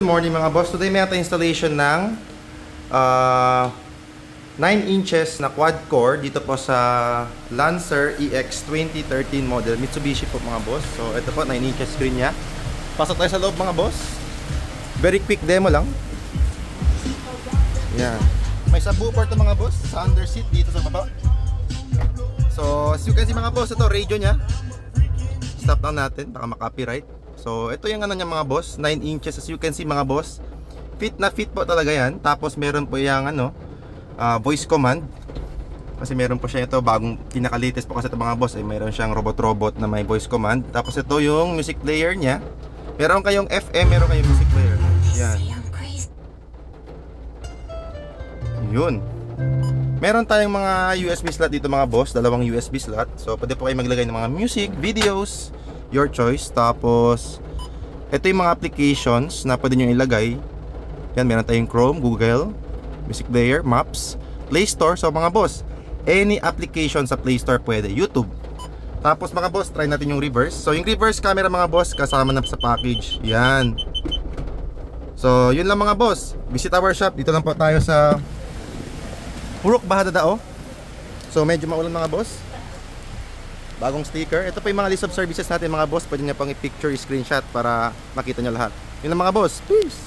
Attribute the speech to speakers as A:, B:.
A: Good morning mga boss. Today may ata installation ng 9 inches na quad core dito po sa Lancer EX 2013 model Mitsubishi po mga boss. So ito po 9 inches screen nya. Pasok tayo sa loob mga boss. Very quick demo lang. Yan. May subwoofer to mga boss sa under seat dito sa baba. So as you can see mga boss, ito radio nya. Stop lang natin baka maka-copyright. So ito yung ano niya mga boss, 9 inches as you can see mga boss. Fit na fit po talaga yan. Tapos meron po yung ano, voice command. Kasi meron po siya ito bagong pinaka-latest po kasi ito mga boss, eh, meron siyang robot na may voice command. Tapos ito yung music player niya. Meron kayong FM, meron kayong music player. Yan. Yun. Meron tayong mga USB slot dito mga boss, dalawang USB slot. So pwede po kayo maglagay ng mga music, videos, your choice. Tapos ito yung mga applications na pwede nyo ilagay. Yan, meron tayong Chrome, Google, Music Player, Maps, Play Store. So mga boss, any application sa Play Store pwede, YouTube. Tapos mga boss, try natin yung reverse. So yung reverse camera mga boss, kasama na sa package. Yan. So yun lang mga boss. Visit our shop. Dito lang po tayo sa Purok Bahadadao. So medyo maulan mga boss. Bagong sticker. Ito pa yung mga list of services natin mga boss. Pwede nyo pang i-picture, i-screenshot para makita nyo lahat. Yun lang mga boss. Peace!